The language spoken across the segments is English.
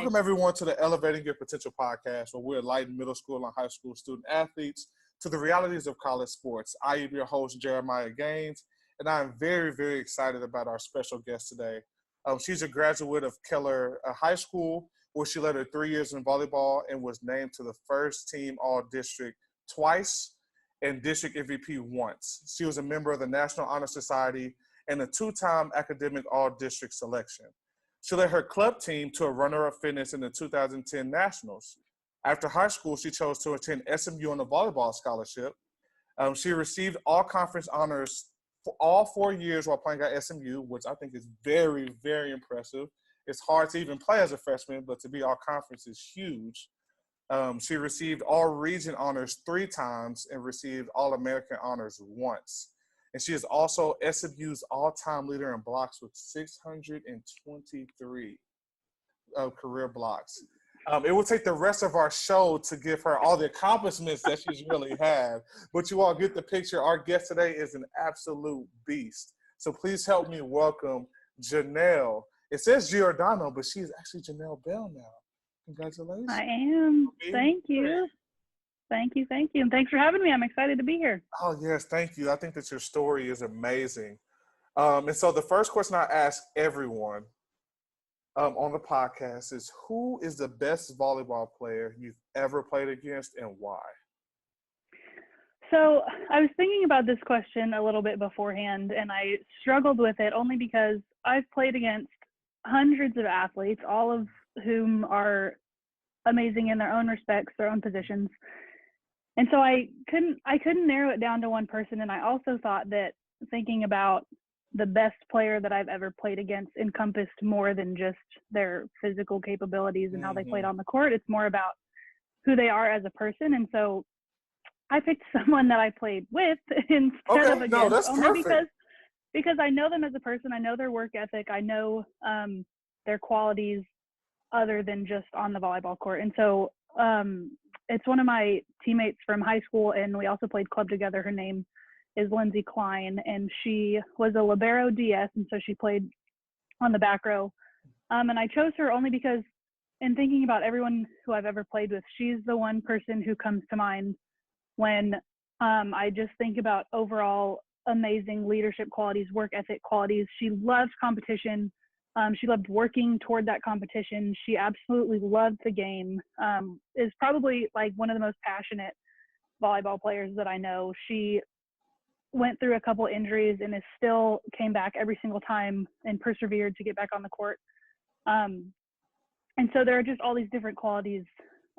Welcome, everyone, to the Elevating Your Potential podcast, where we enlighten middle school and high school student athletes to the realities of college sports. I am your host, Jeremiah Gaines, and I am very, very excited about our special guest today. She's a graduate of Keller High School, where she led her 3 years in volleyball and was named to the first team All-District twice and District MVP once. She was a member of the National Honor Society and a two-time academic All-District selection. She led her club team to a runner-up finish in the 2010 Nationals. After high school, she chose to attend SMU on a volleyball scholarship. She received all-conference honors for all 4 years while playing at SMU, which I think is very, very impressive. It's hard to even play as a freshman, but to be all-conference is huge. She received all-region honors 3 times and received all-American honors once. And she is also SMU's all-time leader in blocks with 623 career blocks. It will take the rest of our show to give her all the accomplishments that she's really had. But you all get the picture. Our guest today is an absolute beast. So please help me welcome Janelle. It says Giordano, but she is actually Janelle Bell now. Congratulations. I am. Thank you. Thank you. And thanks for having me. I'm excited to be here. Oh, yes. Thank you. I think that your story is amazing. And so the first question I ask everyone on the podcast is, who is the best volleyball player you've ever played against and why? So I was thinking about this question a little bit beforehand, and I struggled with it only because I've played against hundreds of athletes, all of whom are amazing in their own respects, their own positions. And so I couldn't narrow it down to one person. And I also thought that thinking about the best player that I've ever played against encompassed more than just their physical capabilities and how they played on the court. It's more about who they are as a person. And so I picked someone that I played with instead of against. No, that's only perfect. because I know them as a person. I know their work ethic. I know their qualities other than just on the volleyball court. And so it's one of my teammates from high school, and we also played club together. Her name is Lindsay Klein, and she was a libero DS, and so she played on the back row. And I chose her only because, in thinking about everyone who I've ever played with, she's the one person who comes to mind when I just think about overall amazing leadership qualities, work ethic qualities. She loves competition. She loved working toward that competition. She absolutely loved the game. Is probably like one of the most passionate volleyball players that I know. She went through a couple injuries and still came back every single time and persevered to get back on the court. And so there are just all these different qualities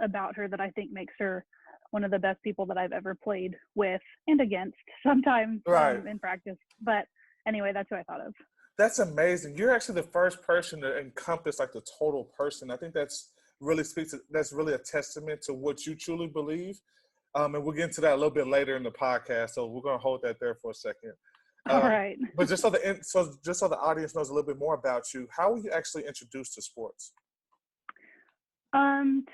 about her that I think makes her one of the best people that I've ever played with and against sometimes in practice. But anyway, that's who I thought of. That's amazing. You're actually the first person to encompass like the total person. I think that's really a testament to what you truly believe. And we'll get into that a little bit later in the podcast. So we're going to hold that there for a second. All right. But just so the audience knows a little bit more about you, how were you actually introduced to sports?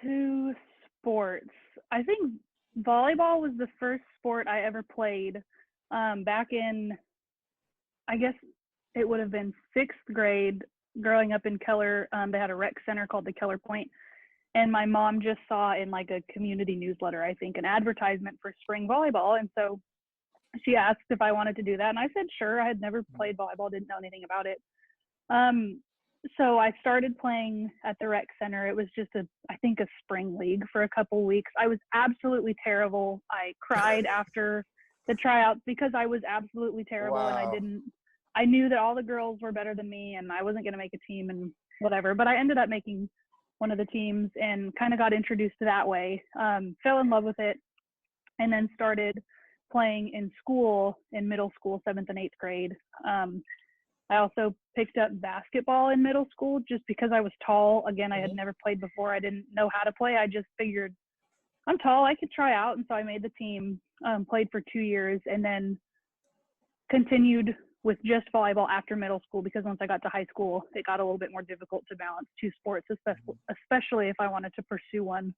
To sports, I think volleyball was the first sport I ever played. Back in, I guess it would have been 6th grade. Growing up in Keller, they had a rec center called the Keller Point, and my mom just saw in like a community newsletter, I think, an advertisement for spring volleyball, and so she asked if I wanted to do that, and I said sure. I had never played volleyball, didn't know anything about it. So I started playing at the rec center. It was just I think a spring league for a couple weeks. I was absolutely terrible. I cried after the tryouts because I was absolutely terrible. Wow. And I knew that all the girls were better than me and I wasn't going to make a team and whatever, but I ended up making one of the teams and kind of got introduced to that way. Fell in love with it and then started playing in school, in middle school, 7th and 8th grade. I also picked up basketball in middle school just because I was tall. Again, I had never played before. I didn't know how to play. I just figured I'm tall, I could try out. And so I made the team, played for 2 years, and then continued with just volleyball after middle school because once I got to high school, it got a little bit more difficult to balance 2 sports, especially if I wanted to pursue one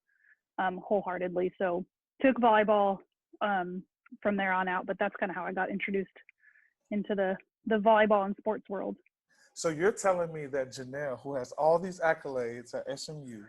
wholeheartedly. So took volleyball from there on out, but that's kind of how I got introduced into the volleyball and sports world. So you're telling me that Janelle, who has all these accolades at SMU,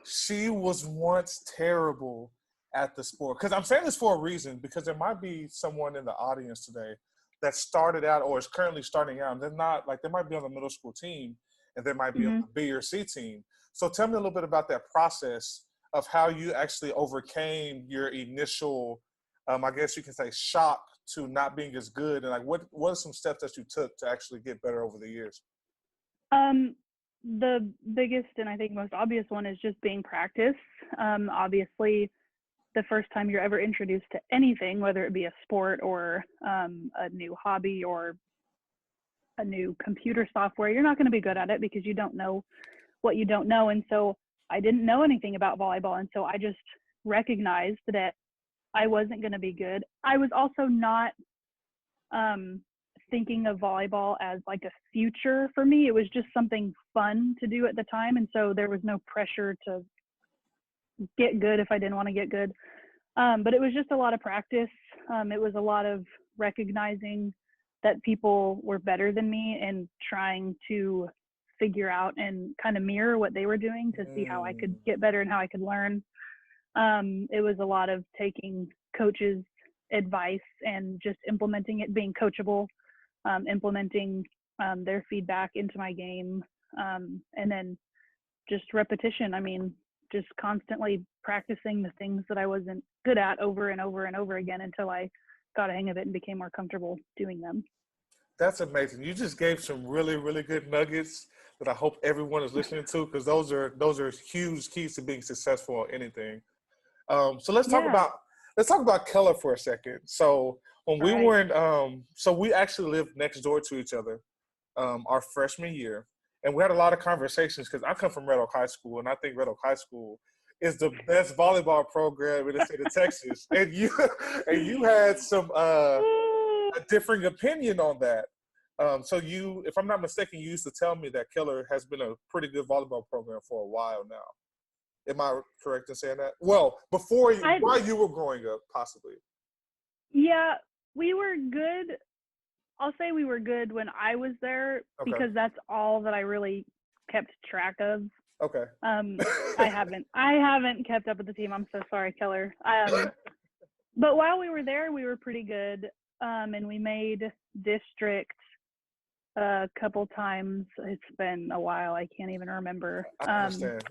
she was once terrible at the sport? Because I'm saying this for a reason, because there might be someone in the audience today that started out or is currently starting out, and they're not, like, they might be on the middle school team and they might be on Mm-hmm. the B or C team. So tell me a little bit about that process of how you actually overcame your initial, I guess you can say, shock to not being as good, and like what are some steps that you took to actually get better over the years? The biggest and I think most obvious one is just being practice. Obviously, the first time you're ever introduced to anything, whether it be a sport or a new hobby or a new computer software, you're not going to be good at it because you don't know what you don't know. And so I didn't know anything about volleyball. And so I just recognized that I wasn't going to be good. I was also not thinking of volleyball as like a future for me. It was just something fun to do at the time. And so there was no pressure to get good if I didn't want to get good. But it was just a lot of practice. It was a lot of recognizing that people were better than me and trying to figure out and kind of mirror what they were doing to see how I could get better and how I could learn. It was a lot of taking coaches' advice and just implementing it, being coachable, implementing their feedback into my game, and then just repetition. I mean, just constantly practicing the things that I wasn't good at over and over and over again until I got a hang of it and became more comfortable doing them. That's amazing. You just gave some really, really good nuggets that I hope everyone is listening to, because those are huge keys to being successful in anything. So let's talk about Keller for a second. So when we were in, so we actually lived next door to each other our freshman year, and we had a lot of conversations because I come from Red Oak High School, and I think Red Oak High School is the best volleyball program in the state of Texas. And you had some a differing opinion on that. So you, if I'm not mistaken, you used to tell me that Keller has been a pretty good volleyball program for a while now. Am I correct in saying that? Well, while you were growing up, possibly. Yeah, we were good. I'll say we were good when I was there because that's all that I really kept track of. Okay. I haven't kept up with the team. I'm so sorry, Keller. But while we were there, we were pretty good. And we made district a couple times. It's been a while. I can't even remember. I understand.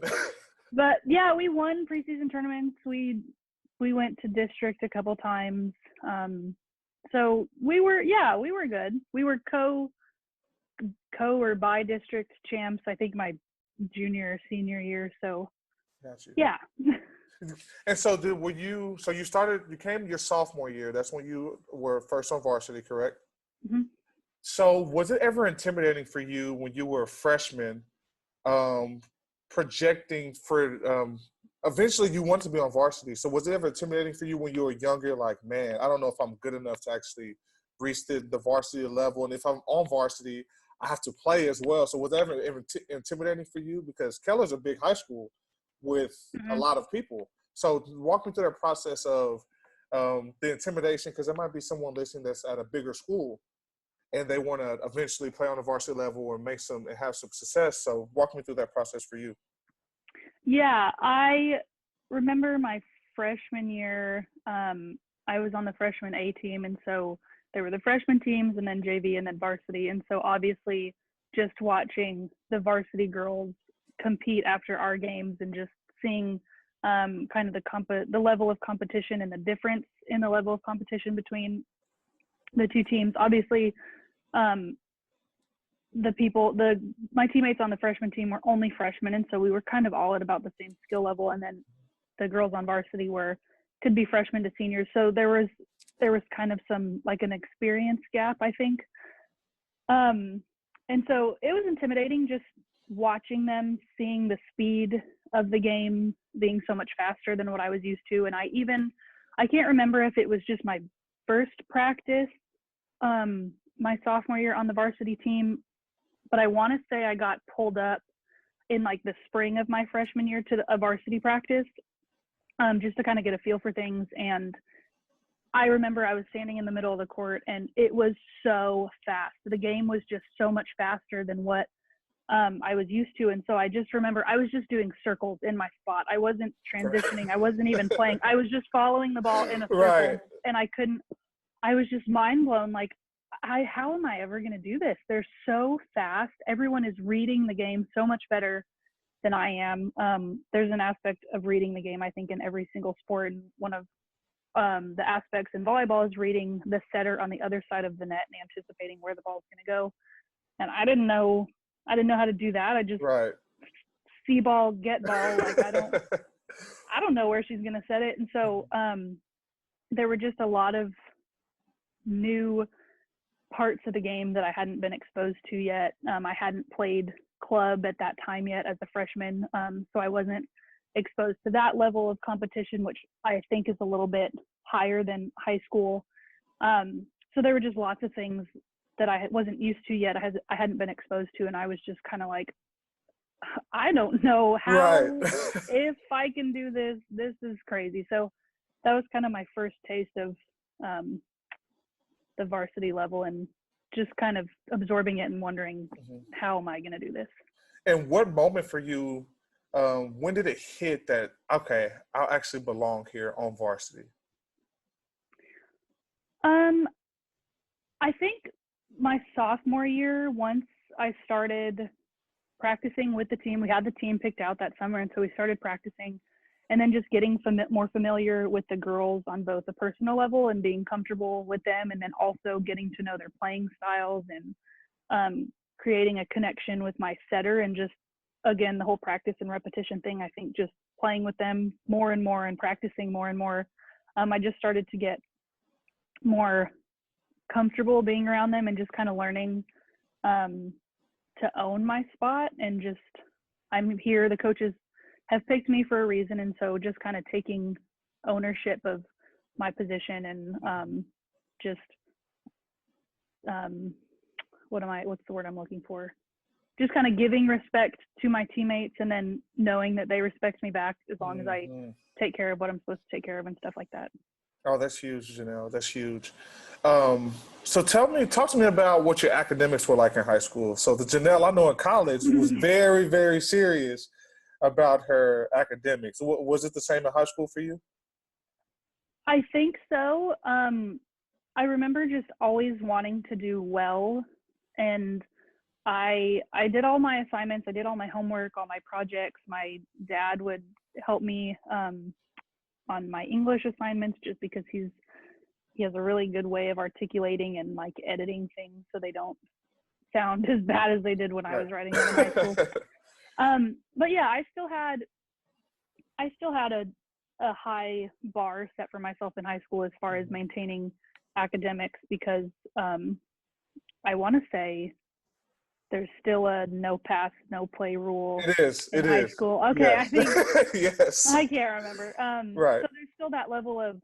But yeah, we won preseason tournaments. We went to district a couple times. So we were good. We were co or by district champs, I think my junior or senior year. So Got you. Yeah. And so you came your sophomore year. That's when you were first on varsity, correct? Mm-hmm. So was it ever intimidating for you when you were a freshman, projecting for, eventually you want to be on varsity. So was it ever intimidating for you when you were younger? Like, man, I don't know if I'm good enough to actually reach the varsity level. And if I'm on varsity, I have to play as well. So was that ever intimidating for you? Because Keller's a big high school with a lot of people. So walk me through that process of the intimidation, because there might be someone listening that's at a bigger school and they want to eventually play on the varsity level or have some success. So walk me through that process for you. Yeah, I remember my freshman year, I was on the freshman A team, and so there were the freshman teams and then JV and then varsity. And so obviously just watching the varsity girls compete after our games and just seeing kind of the level of competition and the difference in the level of competition between the two teams. Obviously, my teammates on the freshman team were only freshmen, and so we were kind of all at about the same skill level. And then the girls on varsity could be freshmen to seniors. So there was kind of some like an experience gap, I think. And so it was intimidating just watching them, seeing the speed of the game being so much faster than what I was used to. And I can't remember if it was just my first practice my sophomore year on the varsity team, but I want to say I got pulled up in like the spring of my freshman year to a varsity practice, just to kind of get a feel for things. And I remember I was standing in the middle of the court and it was so fast. The game was just so much faster than what I was used to. And so I just remember I was just doing circles in my spot. I wasn't transitioning. I wasn't even playing. I was just following the ball in a circle. Right. And I was just mind blown. Like, how am I ever going to do this? They're so fast. Everyone is reading the game so much better than I am. There's an aspect of reading the game, I think, in every single sport. And one of the aspects in volleyball is reading the setter on the other side of the net and anticipating where the ball is going to go. And I didn't know how to do that. I just see ball, get ball. Like I don't know where she's going to set it. And so there were just a lot of new parts of the game that I hadn't been exposed to yet. I hadn't played club at that time yet as a freshman. So I wasn't exposed to that level of competition, which I think is a little bit higher than high school. So there were just lots of things that I wasn't used to yet. I hadn't been exposed to, and I was just kind of like, I don't know how, if I can do this. This is crazy. So that was kind of my first taste of the varsity level, and just kind of absorbing it and wondering, how am I going to do this? And what moment for you, when did it hit that, okay, I'll actually belong here on varsity? I think my sophomore year, once I started practicing with the team, we had the team picked out that summer, and so we started practicing, and then just getting more familiar with the girls on both a personal level and being comfortable with them, and then also getting to know their playing styles and creating a connection with my setter, and just, again, the whole practice and repetition thing. I think just playing with them more and more and practicing more and more, I just started to get more comfortable being around them and just kind of learning to own my spot, and just, I'm here, the coaches have picked me for a reason, and so just kind of taking ownership of my position and just what's the word I'm looking for? Just kind of giving respect to my teammates, and then knowing that they respect me back as long as I take care of what I'm supposed to take care of and stuff like that. Oh, that's huge, Janelle. That's huge. So talk to me about what your academics were like in high school. So the Janelle I know in college was very, very serious about her academics. Was it the same in high school for you? I think so. I remember just always wanting to do well, and I did all my assignments, I did all my homework, all my projects. My dad would help me on my English assignments, just because he has a really good way of articulating and like editing things so they don't sound as bad as they did when I was writing them in high school. But yeah, I still had a high bar set for myself in high school as far as maintaining academics, because I want to say there's still a no pass, no play rule. It is. In high school. Okay, yes. I think yes. I can't remember. Right. So there's still that level of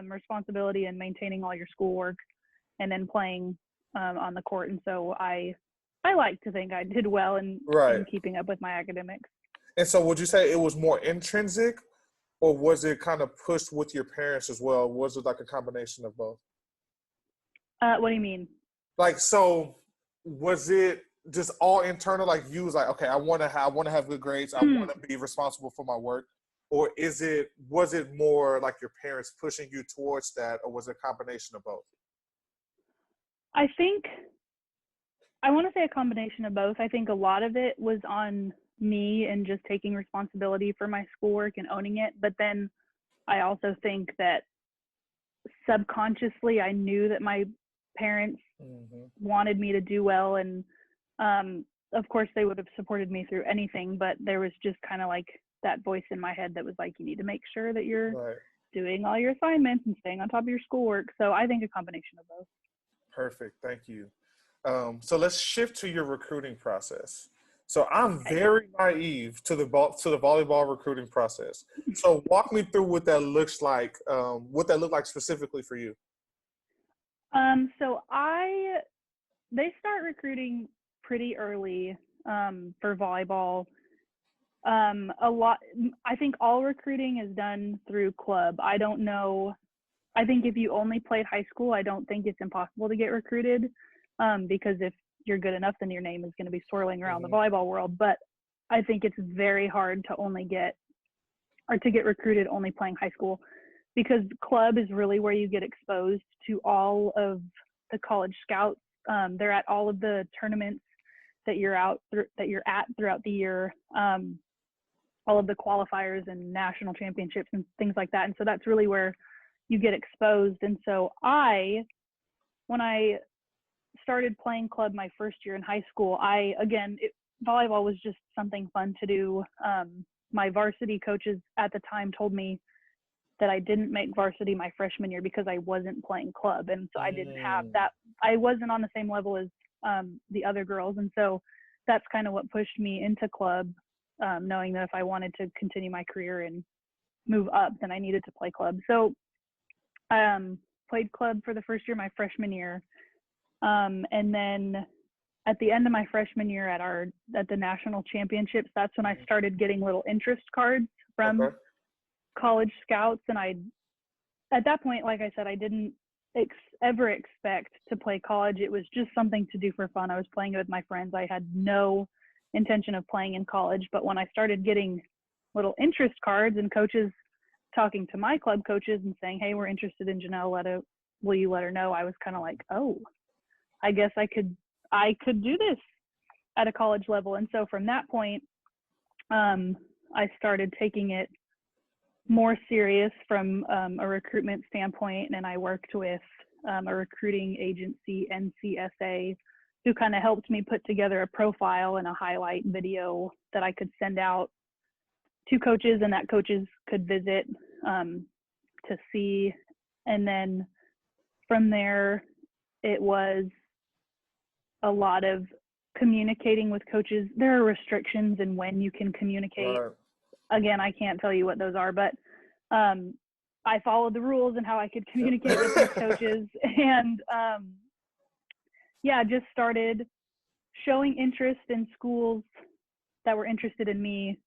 responsibility and maintaining all your schoolwork, and then playing on the court. And so I like to think I did well in keeping up with my academics. And so would you say it was more intrinsic, or was it kind of pushed with your parents as well? Was it like a combination of both? What do you mean? Like, so was it just all internal? Like you was like, okay, I want to have good grades. I want to be responsible for my work. Or was it more like your parents pushing you towards that, or was it a combination of both? I think I want to say a combination of both. I think a lot of it was on me and just taking responsibility for my schoolwork and owning it. But then I also think that subconsciously I knew that my parents wanted me to do well, and of course they would have supported me through anything, but there was just kind of like that voice in my head that was like, you need to make sure that you're doing all your assignments and staying on top of your schoolwork. So I think a combination of both. Perfect. Thank you. So let's shift to your recruiting process. So I'm very naive to the volleyball recruiting process. So walk me through what that looks like. What that looked like specifically for you. So they start recruiting pretty early for volleyball. I think all recruiting is done through club. I don't know I think if you only played high school, I don't think it's impossible to get recruited, because if you're good enough, then your name is going to be swirling around the volleyball world. But I think it's very hard to get recruited only playing high school, because club is really where you get exposed to all of the college scouts. They're at all of the tournaments that you're at throughout the year, all of the qualifiers and national championships and things like that. And so that's really where you get exposed. And so when I started playing club my first year in high school, volleyball was just something fun to do. My varsity coaches at the time told me that I didn't make varsity my freshman year because I wasn't playing club. And so I didn't have that. I wasn't on the same level as the other girls. And so that's kind of what pushed me into club, knowing that if I wanted to continue my career and move up, then I needed to play club. So played club for the first year, my freshman year. And then at the end of my freshman year at the national championships, that's when I started getting little interest cards from college scouts. And at that point, like I said, I didn't ever expect to play college. It was just something to do for fun. I was playing it with my friends. I had no intention of playing in college. But when I started getting little interest cards and coaches talking to my club coaches and saying, hey, we're interested in Janelle, will you let her know? I was kind of like, oh, I guess I could do this at a college level. And so from that point, I started taking it more serious from a recruitment standpoint. And I worked with a recruiting agency, NCSA, who kind of helped me put together a profile and a highlight video that I could send out to coaches and that coaches could visit to see. And then from there, it was a lot of communicating with coaches. There are restrictions in when you can communicate. Right. Again, I can't tell you what those are, but I followed the rules and how I could communicate with these coaches. And just started showing interest in schools that were interested in me,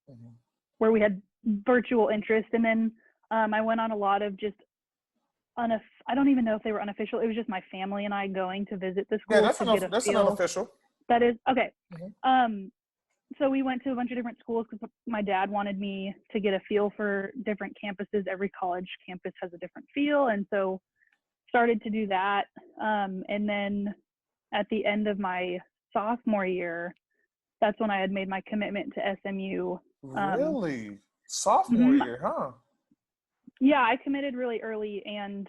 where we had virtual interest. And then I went on a lot of just I don't even know if they were unofficial. It was just my family and I going to visit the school. Yeah, that's an unofficial. That is okay. So we went to a bunch of different schools because my dad wanted me to get a feel for different campuses. Every college campus has a different feel, and so started to do that. And then at the end of my sophomore year, that's when I had made my commitment to SMU. Really? Sophomore year, huh? Yeah, I committed really early, and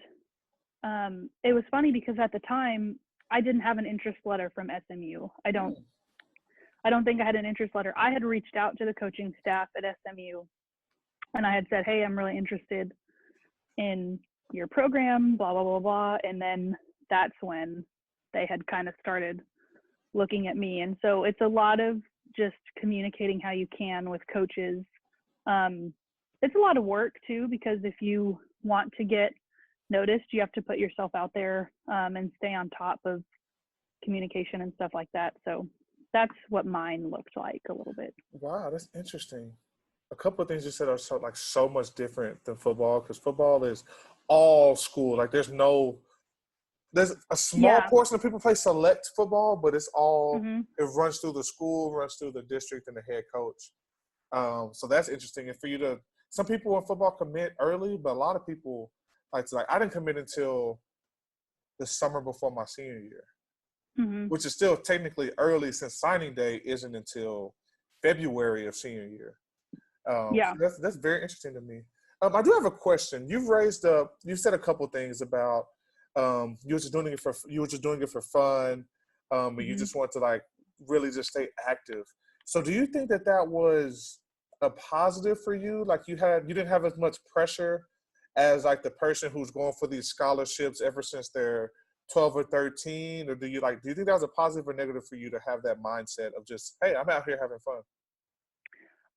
it was funny because at the time I didn't have an interest letter from SMU. I don't think I had an interest letter. I had reached out to the coaching staff at SMU and I had said, hey, I'm really interested in your program, blah, blah, blah, blah. And then that's when they had kind of started looking at me. And so it's a lot of just communicating how you can with coaches. It's a lot of work too, because if you want to get noticed, you have to put yourself out there and stay on top of communication and stuff like that. So that's what mine looked like a little bit. Wow, that's interesting. A couple of things you said are so much different than football, because football is all school. Like there's a small portion of people play select football, but it's all, it runs through the school, runs through the district and the head coach. So that's interesting. And for you to, some people in football commit early, but a lot of people I didn't commit until the summer before my senior year, which is still technically early since signing day isn't until February of senior year. So that's very interesting to me. I do have a question. You said a couple things about you were just doing it for fun, and you just want to really just stay active. So do you think that was a positive for you? Like you didn't have as much pressure as the person who's going for these scholarships ever since they're 12 or 13, or do you think that was a positive or negative for you to have that mindset of just, hey, I'm out here having fun?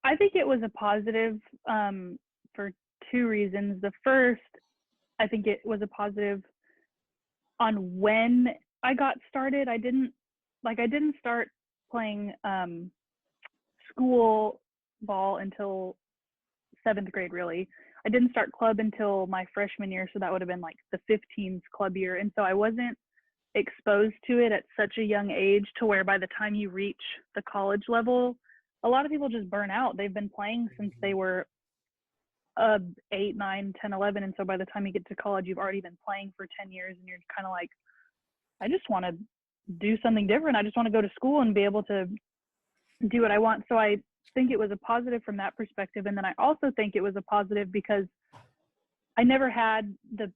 I think it was a positive for two reasons. The first, I think it was a positive on when I got started. I didn't start playing school ball until 7th grade, really. I didn't start club until my freshman year, so that would have been like the 15s club year. And so I wasn't exposed to it at such a young age to where by the time you reach the college level, a lot of people just burn out. They've been playing since they were 8, 9, 10, 11. And so by the time you get to college, you've already been playing for 10 years and you're kind of like, I just want to do something different. I just want to go to school and be able to do what I want. So I think it was a positive from that perspective. And then I also think it was a positive because I never had the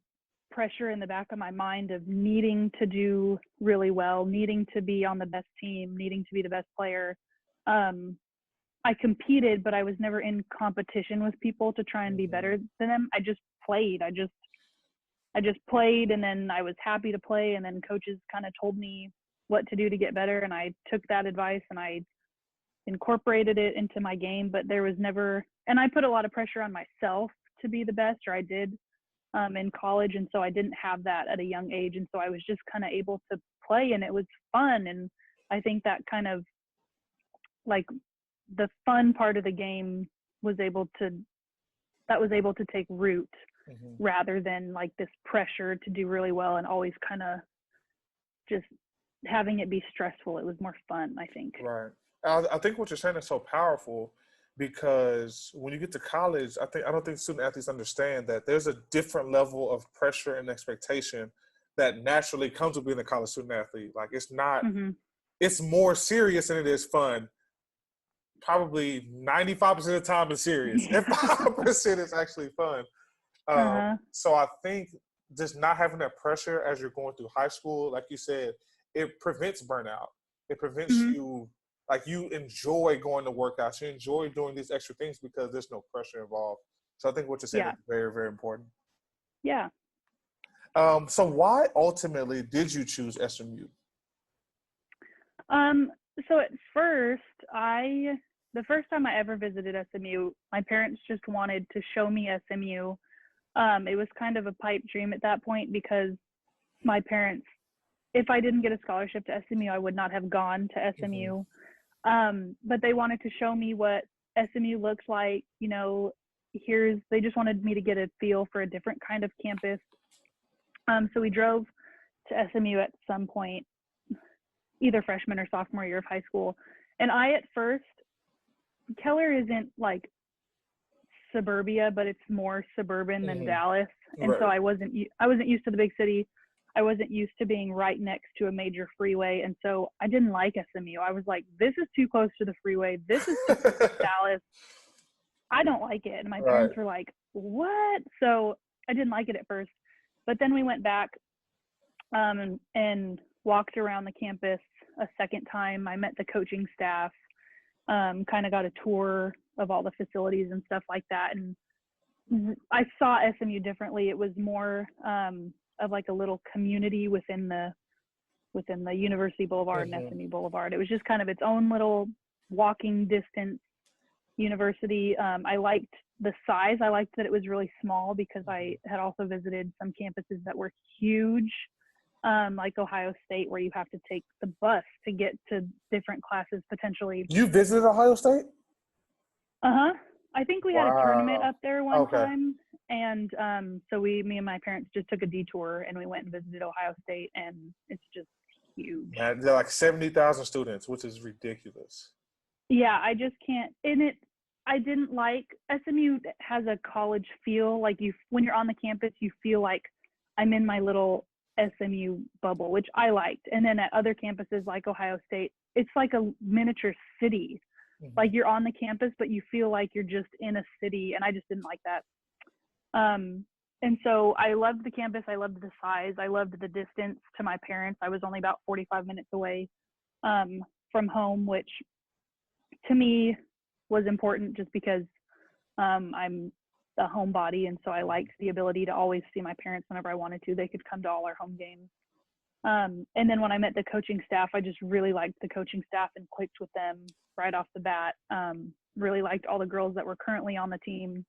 pressure in the back of my mind of needing to do really well, needing to be on the best team, needing to be the best player. I competed, but I was never in competition with people to try and be better than them. I just played. I just played, and then I was happy to play, and then coaches kind of told me what to do to get better, and I took that advice and I incorporated it into my game. But there was never, and I put a lot of pressure on myself to be the best, or I did in college, and so I didn't have that at a young age, and so I was just kind of able to play, and it was fun. And I think that kind of like the fun part of the game was able to take root rather than like this pressure to do really well and always kind of just having it be stressful. It was more fun, I think. Right. I think what you're saying is so powerful because when you get to college, I don't think student athletes understand that there's a different level of pressure and expectation that naturally comes with being a college student athlete. Like it's not, it's more serious than it is fun. Probably 95% of the time is serious, and 5% is actually fun. So I think just not having that pressure as you're going through high school, like you said, it prevents burnout. It prevents you, like you enjoy going to workouts, you enjoy doing these extra things because there's no pressure involved. So I think what you're saying is very, very important. Yeah. So why ultimately did you choose SMU? So at first, the first time I ever visited SMU, my parents just wanted to show me SMU. It was kind of a pipe dream at that point because my parents, if I didn't get a scholarship to SMU, I would not have gone to SMU. But they wanted to show me what SMU looks like. You know, they just wanted me to get a feel for a different kind of campus. So we drove to SMU at some point, either freshman or sophomore year of high school. And at first, Keller isn't like suburbia, but it's more suburban than Dallas. And so I wasn't used to the big city. I wasn't used to being right next to a major freeway. And so I didn't like SMU. I was like, this is too close to the freeway. This is too close to Dallas. I don't like it. And my parents were like, what? So I didn't like it at first. But then we went back and walked around the campus a second time. I met the coaching staff, kind of got a tour of all the facilities and stuff like that. And I saw SMU differently. It was more of like a little community within the University Boulevard and SMU Boulevard. It was just kind of its own little walking distance university. I liked the size. I liked that it was really small because I had also visited some campuses that were huge, like Ohio State, where you have to take the bus to get to different classes potentially. You visited Ohio State? I think we had a tournament up there one time. And so me and my parents just took a detour and we went and visited Ohio State, and it's just huge. Man, they're like 70,000 students, which is ridiculous. Yeah, I just can't. I didn't like, SMU has a college feel. Like when you're on the campus, you feel like I'm in my little SMU bubble, which I liked. And then at other campuses like Ohio State, it's like a miniature city. Like you're on the campus, but you feel like you're just in a city, and I just didn't like that. And so I loved the campus. I loved the size. I loved the distance to my parents. I was only about 45 minutes away from home, which to me was important just because I'm a homebody, and so I liked the ability to always see my parents whenever I wanted to. They could come to all our home games. And then when I met the coaching staff, I just really liked the coaching staff and clicked with them right off the bat. Really liked all the girls that were currently on the team.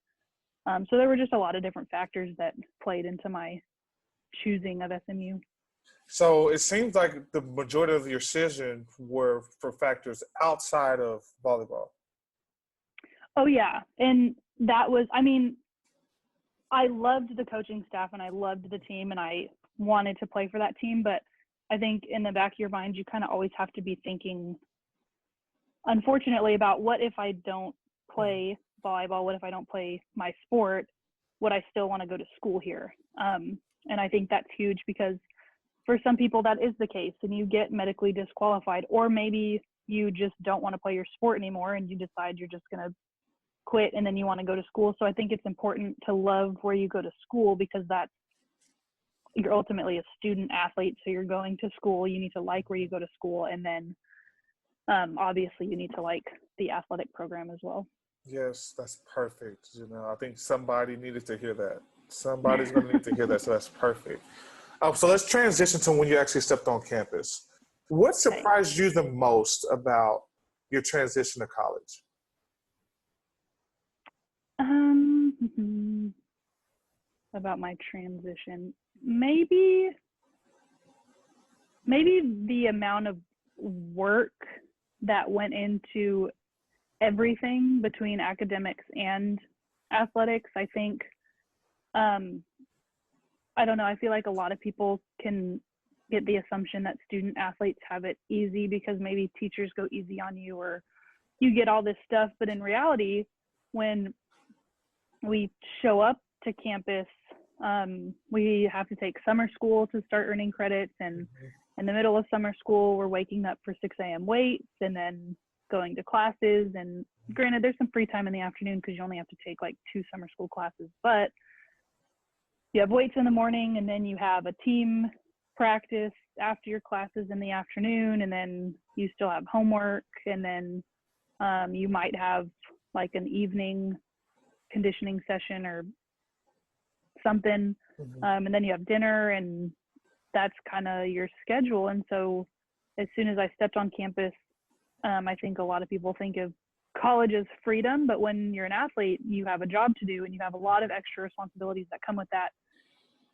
So there were just a lot of different factors that played into my choosing of SMU. So it seems like the majority of your decision were for factors outside of volleyball. Oh, yeah. And that was, I mean, I loved the coaching staff and I loved the team and I wanted to play for that team. But I think in the back of your mind, you kind of always have to be thinking, unfortunately, about what if I don't play volleyball? What if I don't play my sport? Would I still want to go to school here? And I think that's huge because for some people that is the case and you get medically disqualified, or maybe you just don't want to play your sport anymore and you decide you're just going to quit and then you want to go to school. So I think it's important to love where you go to school because you're ultimately a student athlete. So you're going to school, you need to like where you go to school. And then obviously you need to like the athletic program as well. Yes, that's perfect. I think somebody needed to hear that. Somebody's going to need to hear that. So that's perfect. So let's transition to when you actually stepped on campus. What surprised you the most about your transition to college? About my transition, maybe the amount of work that went into everything between academics and athletics. I think, I don't know, I feel like a lot of people can get the assumption that student athletes have it easy because maybe teachers go easy on you or you get all this stuff. But in reality, when we show up to campus, we have to take summer school to start earning credits. And in the middle of summer school, we're waking up for 6 a.m. weights and then going to classes. And granted, there's some free time in the afternoon because you only have to take like 2 summer school classes. But you have weights in the morning and then you have a team practice after your classes in the afternoon. And then you still have homework. And then you might have like an evening conditioning session or something. And then you have dinner and that's kind of your schedule. And so as soon as I stepped on campus, I think a lot of people think of college as freedom, but when you're an athlete, you have a job to do and you have a lot of extra responsibilities that come with that.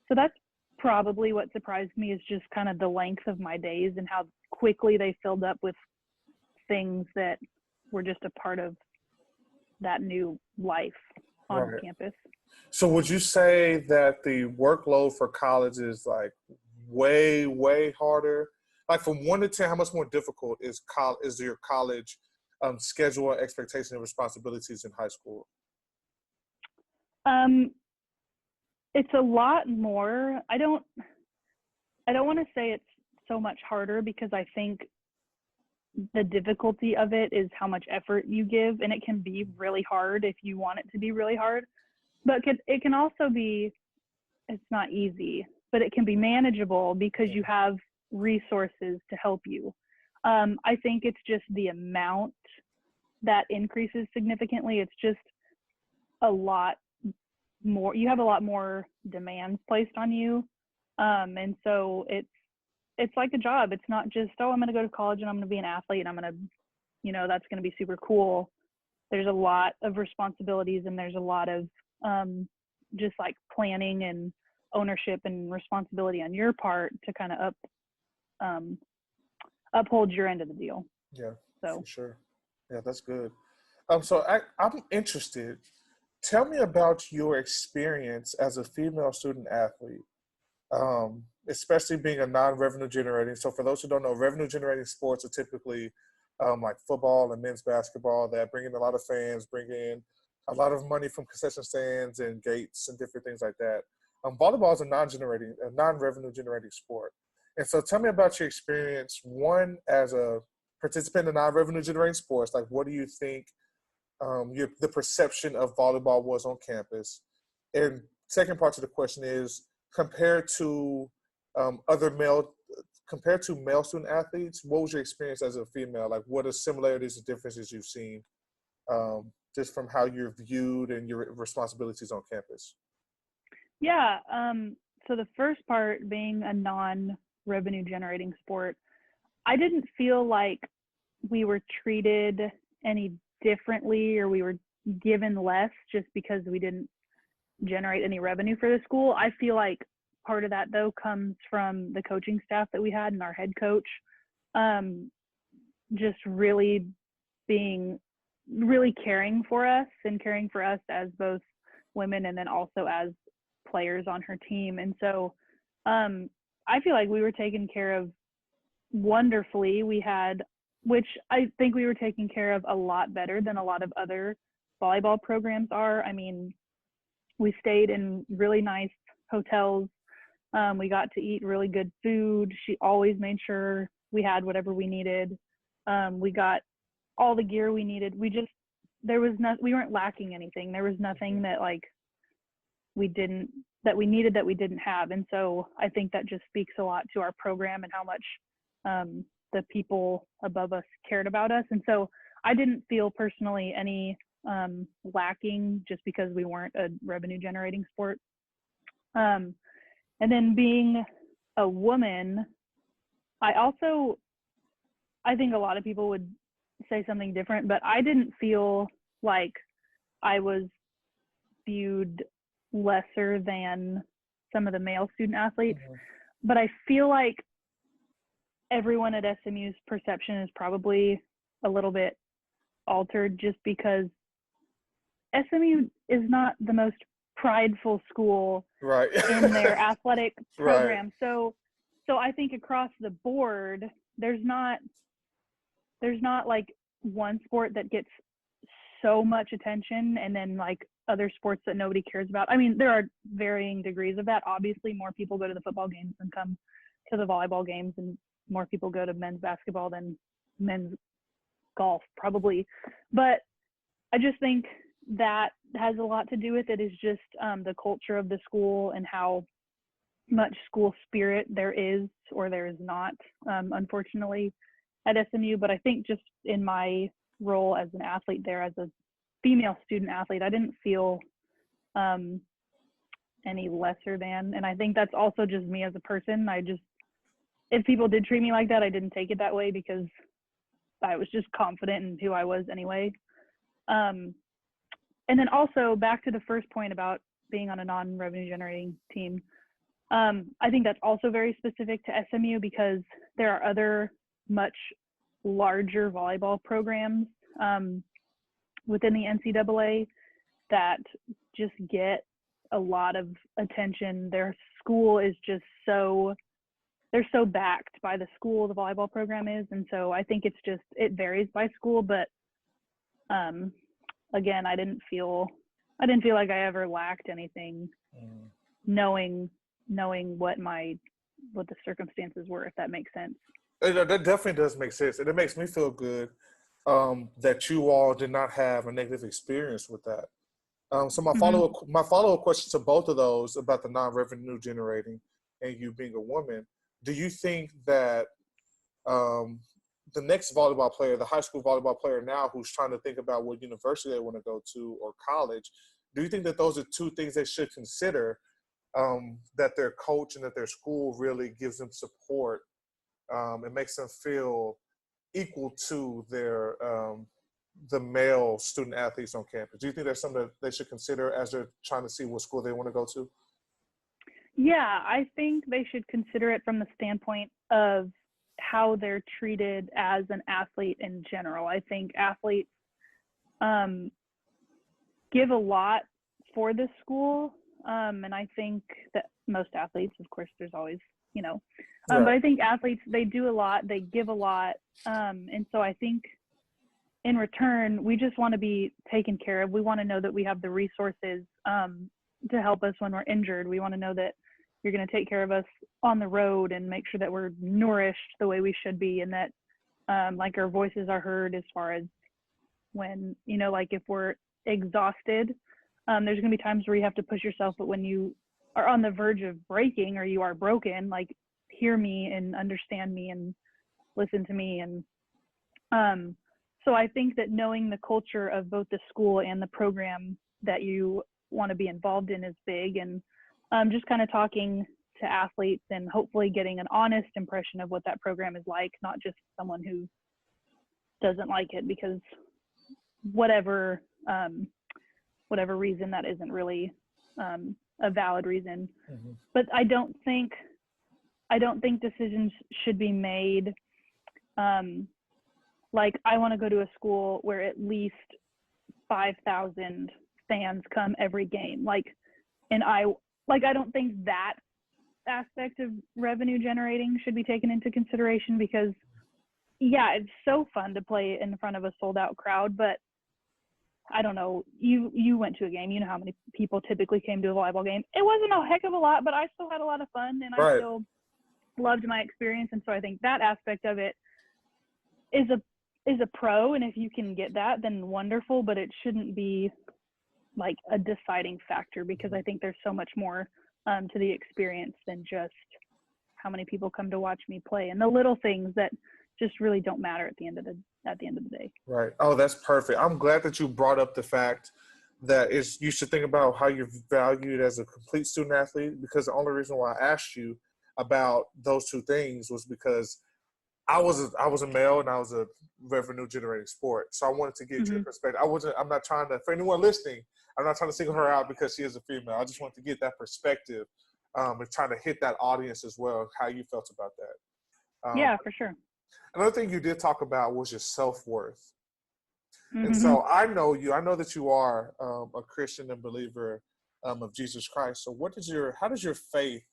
So that's probably what surprised me, is just kind of the length of my days and how quickly they filled up with things that were just a part of that new life on campus. So would you say that the workload for college is like way, way harder? Like from 1 to 10, how much more difficult is your college schedule, expectation, and responsibilities in high school? It's a lot more. I don't want to say it's so much harder because I think the difficulty of it is how much effort you give, and it can be really hard if you want it to be really hard. But it can also be, it's not easy, but it can be manageable because you have resources to help you. I think it's just the amount that increases significantly. It's just a lot more. You have a lot more demands placed on you. And so it's like a job. It's not just, oh, I'm going to go to college and I'm going to be an athlete and I'm going to, that's going to be super cool. There's a lot of responsibilities and there's a lot of just like planning and ownership and responsibility on your part to kind of uphold your end of the deal. Yeah, so for sure. Yeah, that's good. So I'm interested. Tell me about your experience as a female student athlete, especially being a non-revenue generating. So for those who don't know, revenue generating sports are typically like football and men's basketball that bring in a lot of fans, bring in a lot of money from concession stands and gates and different things like that. Volleyball is a non-revenue generating sport. And so tell me about your experience, one, as a participant in non-revenue generating sports. Like, what do you think the perception of volleyball was on campus? And second part of the question is, compared to male student athletes, what was your experience as a female? Like, what are similarities and differences you've seen just from how you're viewed and your responsibilities on campus? Yeah. So the first part, being a non-revenue generating sport, I didn't feel like we were treated any differently or we were given less just because we didn't generate any revenue for the school. I feel like part of that, though, comes from the coaching staff that we had and our head coach, just really caring for us and caring for us as both women and then also as players on her team. And so I feel like we were taken care of wonderfully. Which I think we were taken care of a lot better than a lot of other volleyball programs are. I mean, we stayed in really nice hotels. We got to eat really good food. She always made sure we had whatever we needed. We got all the gear we needed. We weren't lacking anything. There was nothing that we needed that we didn't have. And so I think that just speaks a lot to our program and how much the people above us cared about us. And so I didn't feel personally any lacking just because we weren't a revenue generating sport. And then being a woman, I think a lot of people would say something different, but I didn't feel like I was viewed lesser than some of the male student athletes. Mm-hmm. But I feel like everyone at SMU's perception is probably a little bit altered just because SMU is not the most prideful school right. in their athletic program. Right. So I think across the board, there's not like one sport that gets so much attention and then like other sports that nobody cares about. I mean, there are varying degrees of that. Obviously, more people go to the football games than come to the volleyball games, and more people go to men's basketball than men's golf, probably. But I just think that has a lot to do with it, is just the culture of the school and how much school spirit there is or there is not, unfortunately, at SMU. But I think just in my role as an athlete there, as a female student athlete, I didn't feel any lesser than. And I think that's also just me as a person. If people did treat me like that, I didn't take it that way because I was just confident in who I was anyway. And then also back to the first point about being on a non-revenue generating team, I think that's also very specific to SMU because there are other much larger volleyball programs within the NCAA that just get a lot of attention. Their school is just they're so backed by the school the volleyball program is. And so I think it varies by school, but again, I didn't feel like I ever lacked anything, knowing what the circumstances were, if that makes sense. That definitely does make sense. And it makes me feel good that you all did not have a negative experience with that. So my follow-up question to both of those about the non-revenue generating and you being a woman, do you think that the next volleyball player, the high school volleyball player now who's trying to think about what university they want to go to or college, do you think that those are two things they should consider, that their coach and that their school really gives them support and makes them feel equal to their the male student athletes on campus? Do you think that's something that they should consider as they're trying to see what school they want to go to? Yeah, I think they should consider it from the standpoint of how they're treated as an athlete in general. I think athletes give a lot for the school, and I think that most athletes, of course, there's always, right. But I think athletes, they do a lot, they give a lot, and so I think in return, we just want to be taken care of. We want to know that we have the resources to help us when we're injured. We want to know that you're going to take care of us on the road and make sure that we're nourished the way we should be, and that like our voices are heard as far as when, like if we're exhausted, there's going to be times where you have to push yourself, but when you are on the verge of breaking or you are broken, like hear me and understand me and listen to me. And so I think that knowing the culture of both the school and the program that you want to be involved in is big, and just kind of talking to athletes and hopefully getting an honest impression of what that program is like, not just someone who doesn't like it because whatever reason that isn't really a valid reason. Mm-hmm. But I don't think decisions should be made like I want to go to a school where at least 5,000 fans come every game. And I don't think that aspect of revenue generating should be taken into consideration, because yeah, it's so fun to play in front of a sold out crowd, but I don't know, you went to a game, you know how many people typically came to a volleyball game. It wasn't a heck of a lot, but I still had a lot of fun, and I still loved my experience. And so I think that aspect of it is a pro, and if you can get that, then wonderful, but it shouldn't be like a deciding factor, because I think there's so much more to the experience than just how many people come to watch me play, and the little things that just really don't matter at the end of the day. Right. Oh, that's perfect. I'm glad that you brought up the fact that you should think about how you're valued as a complete student athlete, because the only reason why I asked you about those two things was because I was a male and I was a revenue generating sport. So I wanted to get your perspective. I'm not trying to, for anyone listening, I'm not trying to single her out because she is a female. I just want to get that perspective and trying to hit that audience as well, how you felt about that. Yeah, for sure. Another thing you did talk about was your self-worth. And so I know that you are a Christian and believer of Jesus Christ. So how does your faith,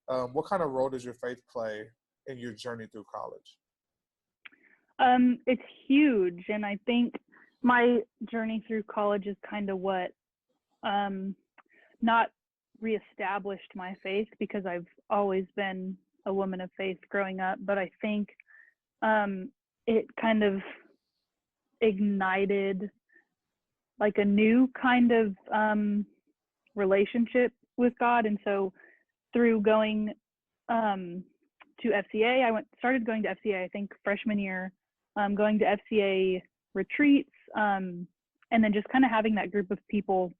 what kind of role does your faith play in your journey through college? It's huge. And I think my journey through college is kind of what not reestablished my faith, because I've always been a woman of faith growing up, but I think it kind of ignited like a new kind of relationship with God. And so through going to FCA, started going to FCA, I think freshman year, going to FCA retreats, and then just kind of having that group of people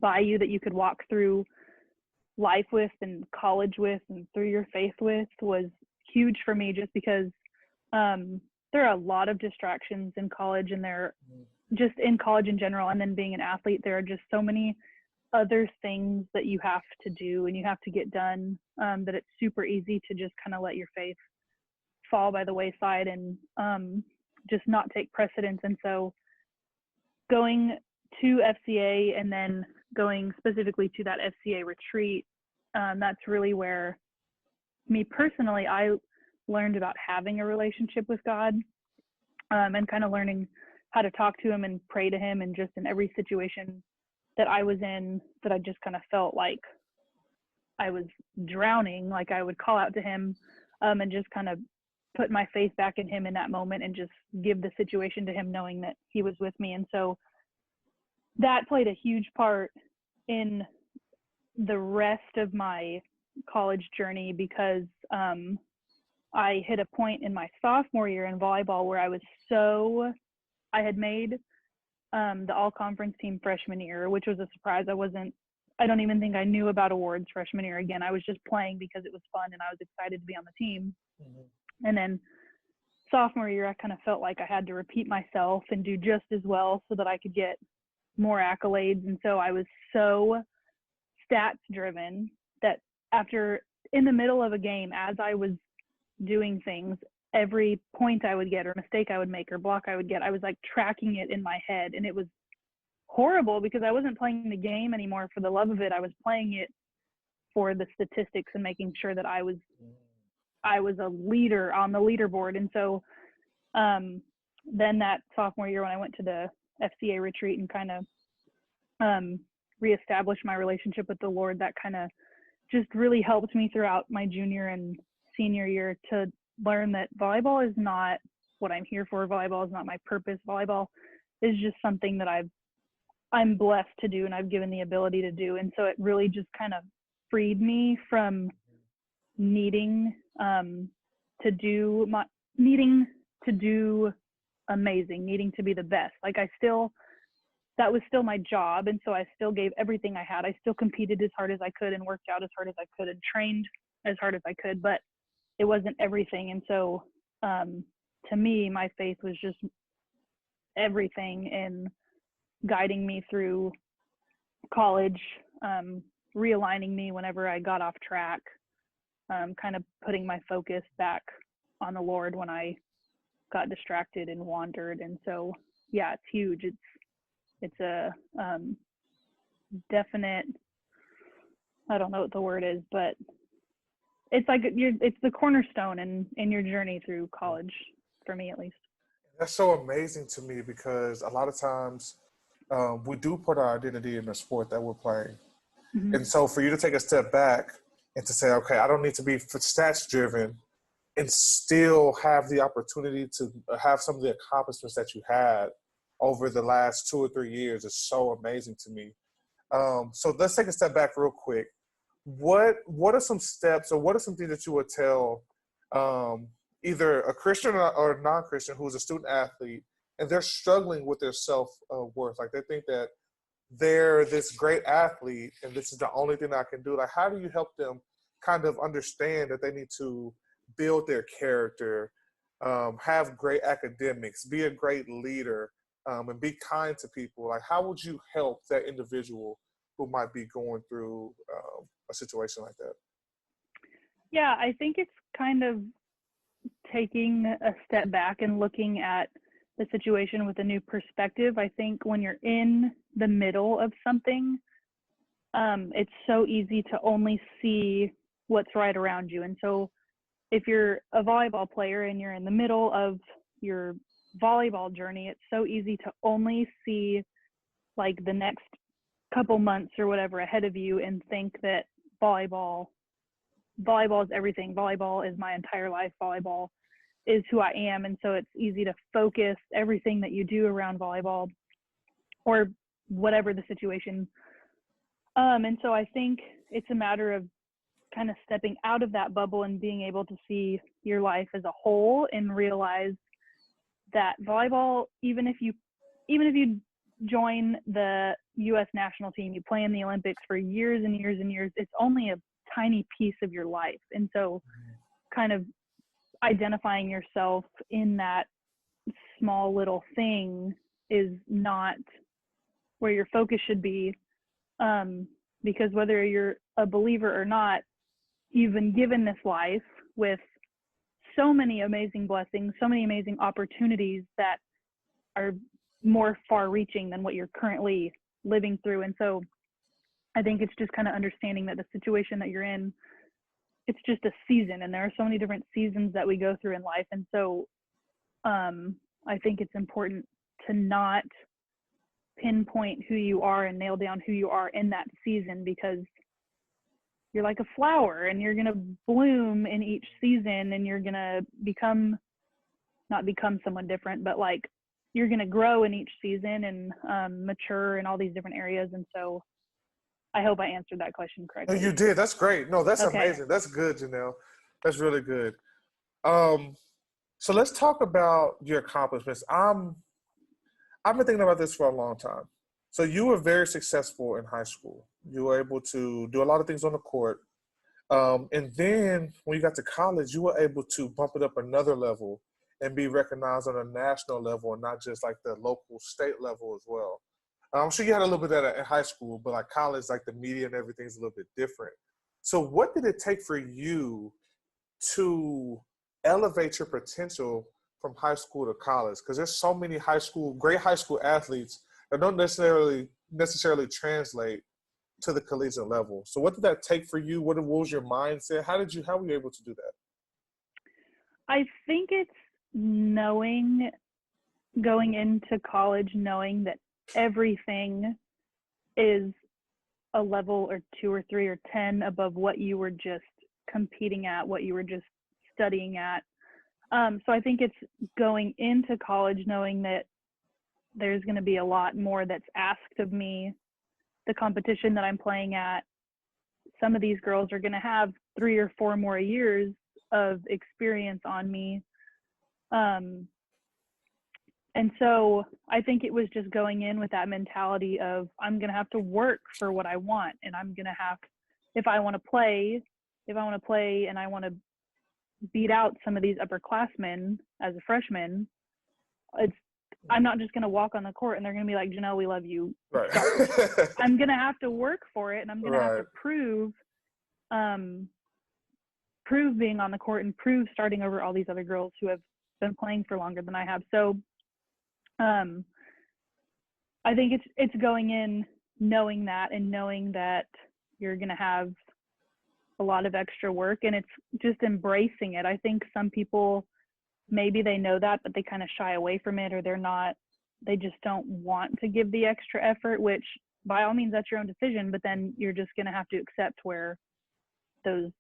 by you that you could walk through life with and college with and through your faith with was huge for me, just because there are a lot of distractions in college, and they're just in college in general. And then being an athlete, there are just so many other things that you have to do and you have to get done, that it's super easy to just kind of let your faith fall by the wayside and just not take precedence. And so going to FCA and then going specifically to that FCA retreat, that's really where me personally, I learned about having a relationship with God, and kind of learning how to talk to him and pray to him, and just in every situation that I was in that I just kind of felt like I was drowning, like I would call out to him, and just kind of put my faith back in him in that moment and just give the situation to him, knowing that he was with me. And so that played a huge part in the rest of my college journey, because I hit a point in my sophomore year in volleyball where I had made the all-conference team freshman year, which was a surprise. I don't even think I knew about awards freshman year. Again, I was just playing because it was fun and I was excited to be on the team. And then sophomore year, I kind of felt like I had to repeat myself and do just as well so that I could get more accolades. And so I was so stats driven that in the middle of a game, as I was doing things, every point I would get or mistake I would make or block I would get, I was like tracking it in my head. And it was horrible because I wasn't playing the game anymore for the love of it. I was playing it for the statistics and making sure that I was a leader on the leaderboard. And so then that sophomore year when I went to the FCA retreat and kind of reestablished my relationship with the Lord, that kind of just really helped me throughout my junior and senior year to learn that volleyball is not what I'm here for. Volleyball is not my purpose. Volleyball is just something that I'm blessed to do and I've given the ability to do. And so it really just kind of freed me from needing to do amazing, needing to be the best. Like that was still my job. And so I still gave everything I had. I still competed as hard as I could and worked out as hard as I could and trained as hard as I could, but it wasn't everything. And so to me, my faith was just everything in guiding me through college, realigning me whenever I got off track, kind of putting my focus back on the Lord when I got distracted and wandered. And so, yeah, it's huge. It's a definite, I don't know what the word is, but it's like it's the cornerstone in your journey through college, for me at least. That's so amazing to me because a lot of times we do put our identity in the sport that we're playing. Mm-hmm. And so for you to take a step back and to say, okay, I don't need to be stats driven and still have the opportunity to have some of the accomplishments that you had over the last 2 or 3 years is so amazing to me. So let's take a step back real quick. What are some steps or what are some things that you would tell either a Christian or a non-Christian who's a student athlete and they're struggling with their self-worth? Like they think that they're this great athlete and this is the only thing I can do. Like how do you help them kind of understand that they need to build their character, have great academics, be a great leader, and be kind to people? Like how would you help that individual who might be going through a situation like that? Yeah, I think it's kind of taking a step back and looking at the situation with a new perspective. I think when you're in the middle of something, it's so easy to only see what's right around you. And so if you're a volleyball player and you're in the middle of your volleyball journey, it's so easy to only see like the next couple months or whatever ahead of you and think that volleyball is everything. Volleyball is my entire life. Volleyball is who I am. And so it's easy to focus everything that you do around volleyball or whatever the situation. And so I think it's a matter of kind of stepping out of that bubble and being able to see your life as a whole and realize that volleyball, even if you join the U.S. national team, you play in the Olympics for years and years and years, it's only a tiny piece of your life. And so kind of identifying yourself in that small little thing is not where your focus should be, because whether you're a believer or not, you've been given this life with so many amazing blessings, so many amazing opportunities that are more far-reaching than what you're currently living through. And so I think it's just kind of understanding that the situation that you're in, it's just a season, and there are so many different seasons that we go through in life. And so I think it's important to not pinpoint who you are and nail down who you are in that season, because you're like a flower and you're going to bloom in each season, and you're going to not become someone different, but like you're going to grow in each season and mature in all these different areas. And so I hope I answered that question correctly. No, you did. That's great. No, that's okay. Amazing. That's good, Janelle. That's really good. So let's talk about your accomplishments. I've been thinking about this for a long time. So you were very successful in high school. You were able to do a lot of things on the court. And then when you got to college, you were able to bump it up another level and be recognized on a national level and not just like the local state level as well. I'm sure you had a little bit of that in high school, but like college, like the media and everything's a little bit different. So what did it take for you to elevate your potential from high school to college? Because there's so many great high school athletes that don't necessarily translate to the collegiate level. So what did that take for you? What was your mindset? How were you able to do that? I think it's going into college, knowing that everything is a level or 2 or 3 or 10 above what you were just competing at, what you were just studying at. So I think it's going into college knowing that there's going to be a lot more that's asked of me. The competition that I'm playing at, some of these girls are going to have 3 or 4 more years of experience on me. And so I think it was just going in with that mentality of I'm going to have to work for what I want, and I'm going to have, if I want to play and I want to beat out some of these upperclassmen as a freshman, I'm not just going to walk on the court and they're going to be like, Janelle, we love you. Right. I'm going to have to work for it, and I'm going to have to prove being on the court and prove starting over all these other girls who have been playing for longer than I have. So I think it's going in knowing that, and knowing that you're going to have a lot of extra work, and it's just embracing it. I think some people, maybe they know that, but they kind of shy away from it, or they just don't want to give the extra effort, which by all means, that's your own decision, but then you're just going to have to accept where those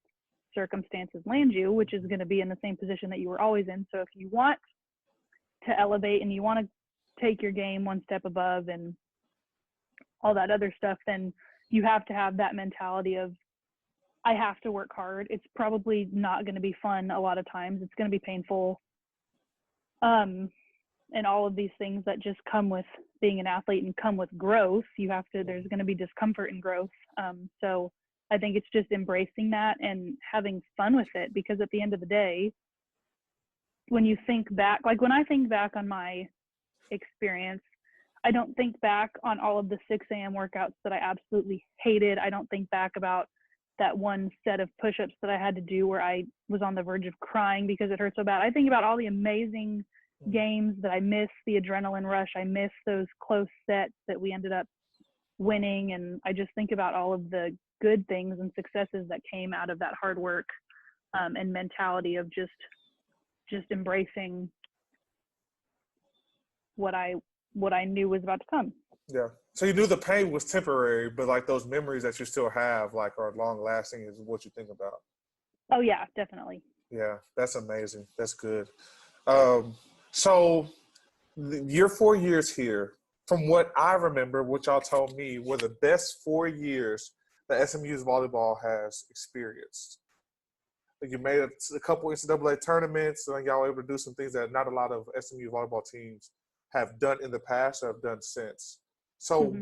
circumstances land you, which is going to be in the same position that you were always in. So if you want to elevate and you want to take your game one step above and all that other stuff, then you have to have that mentality of, I have to work hard. It's probably not going to be fun a lot of times. It's going to be painful. And all of these things that just come with being an athlete and come with growth. There's going to be discomfort and growth. So I think it's just embracing that and having fun with it, because at the end of the day, when you think back, like when I think back on my experience, I don't think back on all of the 6 a.m. workouts that I absolutely hated. I don't think back about that one set of push-ups that I had to do where I was on the verge of crying because it hurt so bad. I think about all the amazing games that I missed, the adrenaline rush. I missed those close sets that we ended up winning. And I just think about all of the good things and successes that came out of that hard work, and mentality of just embracing what I knew was about to come. Yeah. So you knew the pain was temporary, but like those memories that you still have, like, are long lasting, is what you think about. Oh yeah, definitely. Yeah, that's amazing. That's good. So your 4 years here, from what I remember, what y'all told me, were the best 4 years that SMU's volleyball has experienced. You made a couple NCAA tournaments, and y'all were able to do some things that not a lot of SMU volleyball teams have done in the past or have done since. So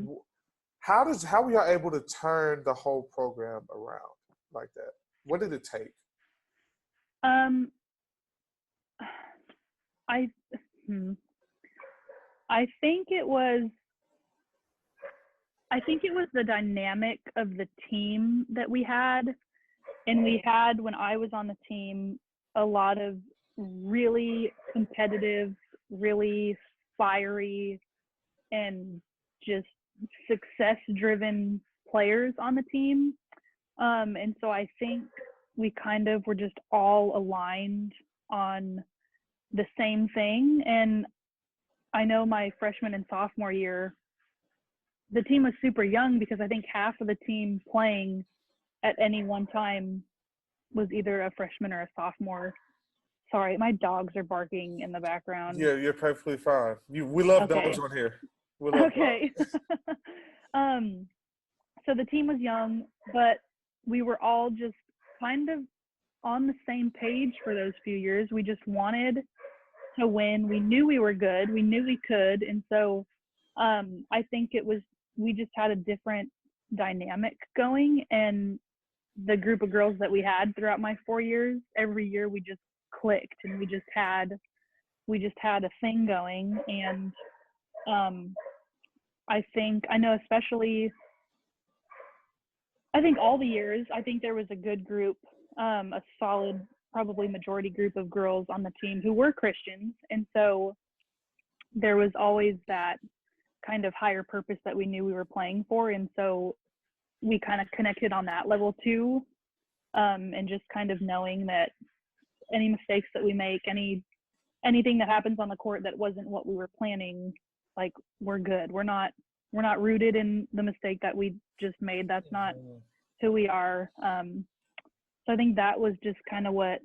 how were y'all able to turn the whole program around like that? What did it take? I think it was the dynamic of the team that we had. And we had, when I was on the team, a lot of really competitive, really fiery, and just success-driven players on the team. And so I think we kind of were just all aligned on the same thing. And I know my freshman and sophomore year, the team was super young, because I think half of the team playing at any one time was either a freshman or a sophomore. Sorry, my dogs are barking in the background. Yeah, you're perfectly fine. We love dogs on here. We love dogs. So the team was young, but we were all just kind of on the same page for those few years. We just wanted to win. We knew we were good. We knew we could. And so I think we just had a different dynamic going. And the group of girls that we had throughout my 4 years, every year we just clicked, and we just had a thing going. And I think all the years, I think there was a good group, a solid, probably majority group of girls on the team who were Christians. And so there was always that kind of higher purpose that we knew we were playing for. And so we kind of connected on that level too. And just kind of knowing that any mistakes that we make, anything that happens on the court that wasn't what we were planning, like, we're good. We're not rooted in the mistake that we just made. That's not who we are. So I think that was just kind of what,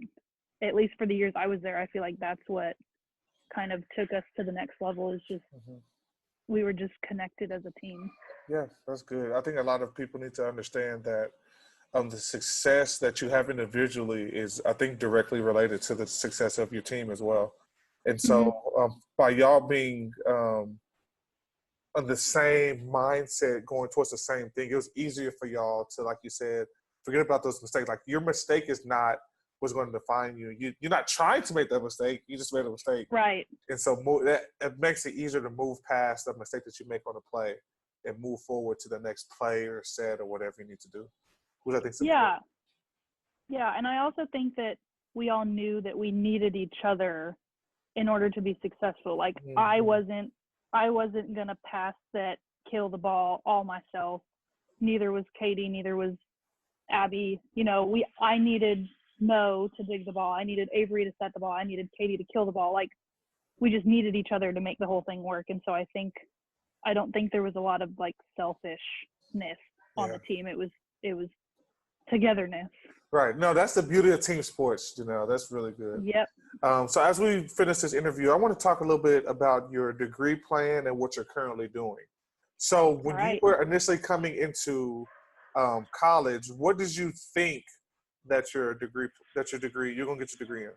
at least for the years I was there, I feel like that's what kind of took us to the next level, is just we were just connected as a team. Yeah, that's good. I think a lot of people need to understand that the success that you have individually is, I think, directly related to the success of your team as well. And so by y'all being on the same mindset, going towards the same thing, it was easier for y'all to, like you said, forget about those mistakes. Like, your mistake is not what's going to define you. You're not trying to make that mistake. You just made a mistake. Right. And so it makes it easier to move past the mistake that you make on a play and move forward to the next play or set or whatever you need to do, which I think is important. Yeah. And I also think that we all knew that we needed each other in order to be successful. Like, I wasn't I wasn't going to pass that kill the ball all myself. Neither was Katie, neither was Abby. You know, I needed Mo to dig the ball. I needed Avery to set the ball. I needed Katie to kill the ball. Like, we just needed each other to make the whole thing work. And so I don't think there was a lot of like selfishness on the team. It was togetherness. Right. No, that's the beauty of team sports, Janelle. That's really good. Yep. So as we finish this interview, I want to talk a little bit about your degree plan and what you're currently doing. So when you were initially coming into college, what did you think that you're going to get your degree in?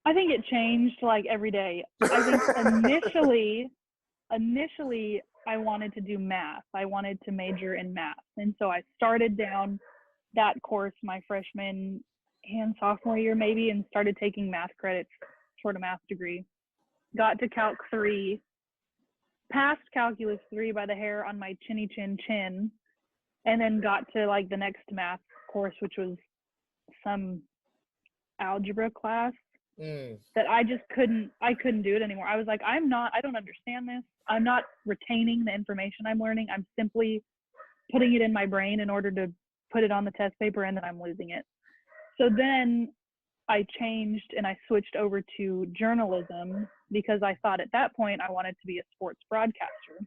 I think it changed like every day. I think initially I wanted to do math. I wanted to major in math. And so I started down that course my freshman and sophomore year maybe, and started taking math credits toward a math degree. Got to Calc 3, passed Calculus 3 by the hair on my chinny chin chin, and then got to like the next math course, which was some algebra class that I couldn't do it anymore. I was like, I don't understand this. I'm not retaining the information I'm learning. I'm simply putting it in my brain in order to put it on the test paper, and then I'm losing it. So then I changed and I switched over to journalism because I thought at that point I wanted to be a sports broadcaster.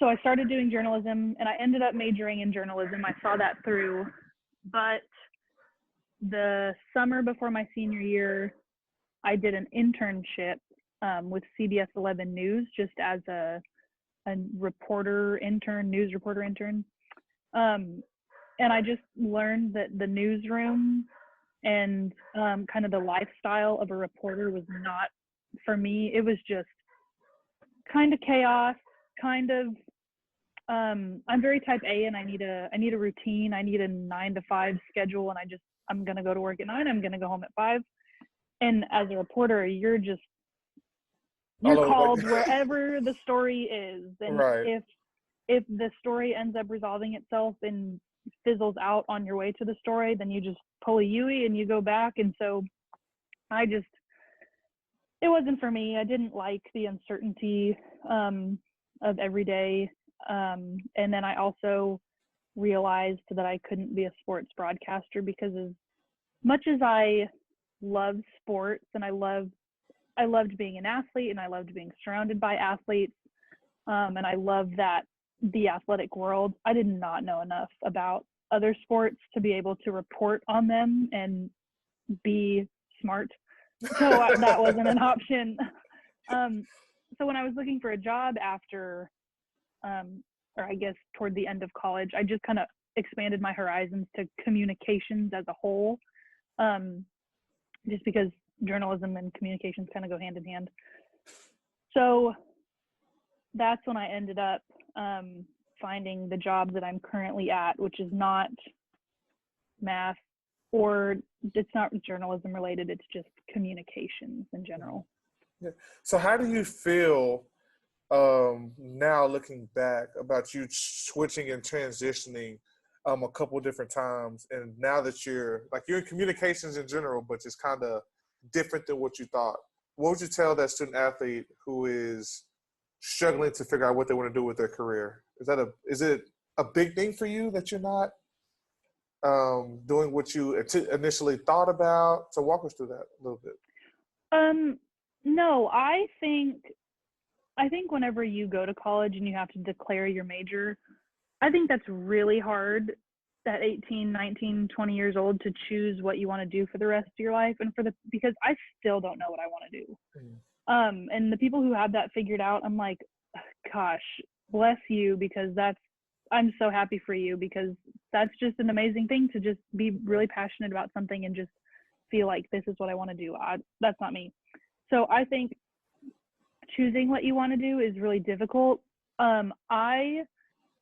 So I started doing journalism and I ended up majoring in journalism. I saw that through, but the summer before my senior year, I did an internship with CBS 11 News just as a news reporter intern. And I just learned that the newsroom and kind of the lifestyle of a reporter was not for me. It was just kind of chaos, kind of, I'm very type A, and I need a routine. I need a 9 to 5 schedule, and I'm going to go to work at 9. I'm going to go home at 5. And as a reporter, you're called wherever the story is. And if the story ends up resolving itself and fizzles out on your way to the story, then you just pull a Yui and you go back. And so it wasn't for me. I didn't like the uncertainty of every day. And then I also realized that I couldn't be a sports broadcaster because as much as I love sports and I loved being an athlete and I loved being surrounded by athletes, and I love the athletic world, I did not know enough about other sports to be able to report on them and be smart. So that wasn't an option. So when I was looking for a job after, or I guess toward the end of college, I just kind of expanded my horizons to communications as a whole, just because journalism and communications kind of go hand in hand. So that's when I ended up finding the job that I'm currently at, which is not math or it's not journalism related. It's just communications in general. Yeah. So how do you feel now looking back about you switching and transitioning a couple different times, and now that you're in communications in general, but just kind of different than what you thought? What would you tell that student athlete who is struggling to figure out what they want to do with their career? Is it a big thing for you that you're not doing what you initially thought about? So walk us through that a little bit. No, I think whenever you go to college and you have to declare your major, I think that's really hard at 18, 19, 20 years old to choose what you want to do for the rest of your life. And because I still don't know what I want to do. And the people who have that figured out, I'm like, gosh, bless you, because I'm so happy for you, because that's just an amazing thing to just be really passionate about something and just feel like this is what I want to do. That's not me. So I think choosing what you want to do is really difficult. I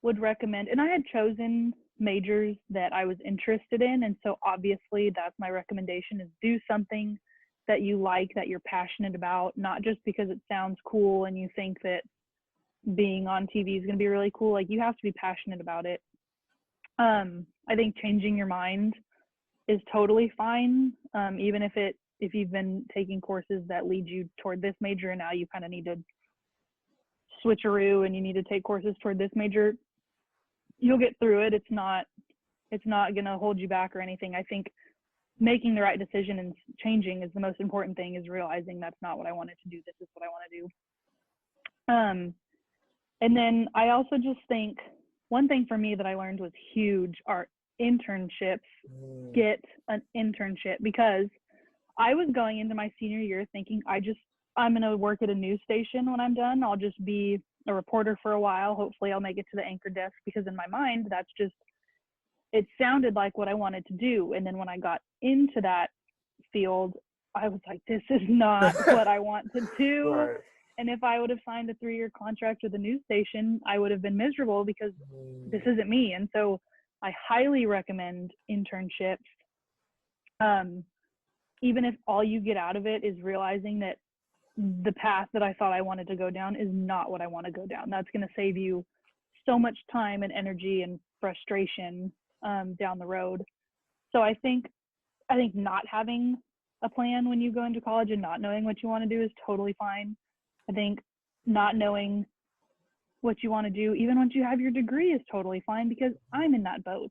would recommend, and I had chosen majors that I was interested in, and so obviously that's my recommendation, is do something that you like, that you're passionate about, not just because it sounds cool and you think that being on TV is going to be really cool. Like, you have to be passionate about it. I think changing your mind is totally fine, even if it if you've been taking courses that lead you toward this major and now you kind of need to switcheroo and you need to take courses toward this major, you'll get through it. It's not going to hold you back or anything. I think making the right decision and changing is the most important thing, is realizing that's not what I wanted to do. This is what I want to do. And then I also just think one thing for me that I learned was huge are internships. Get an internship, because I was going into my senior year thinking I'm going to work at a news station when I'm done. I'll just be a reporter for a while. Hopefully I'll make it to the anchor desk, because in my mind, it sounded like what I wanted to do. And then when I got into that field, I was like, this is not what I want to do. Right. And if I would have signed a 3-year contract with a news station, I would have been miserable, because this isn't me. And so I highly recommend internships. Even if all you get out of it is realizing that the path that I thought I wanted to go down is not what I want to go down. That's going to save you so much time and energy and frustration down the road. So I think not having a plan when you go into college and not knowing what you want to do is totally fine. I think not knowing what you want to do, even once you have your degree, is totally fine, because I'm in that boat.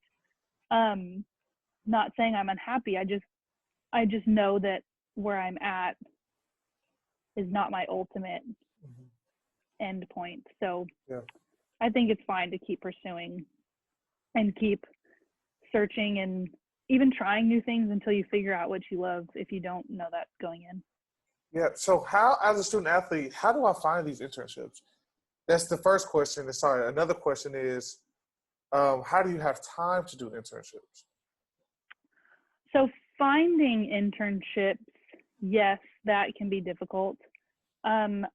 Not saying I'm unhappy. I just know that where I'm at is not my ultimate end point. So I think it's fine to keep pursuing and keep searching and even trying new things until you figure out what you love, if you don't know that going in. Yeah. So how, as a student athlete, how do I find these internships? That's the first question. Sorry. Another question is, how do you have time to do internships? So finding internships, yes, that can be difficult. I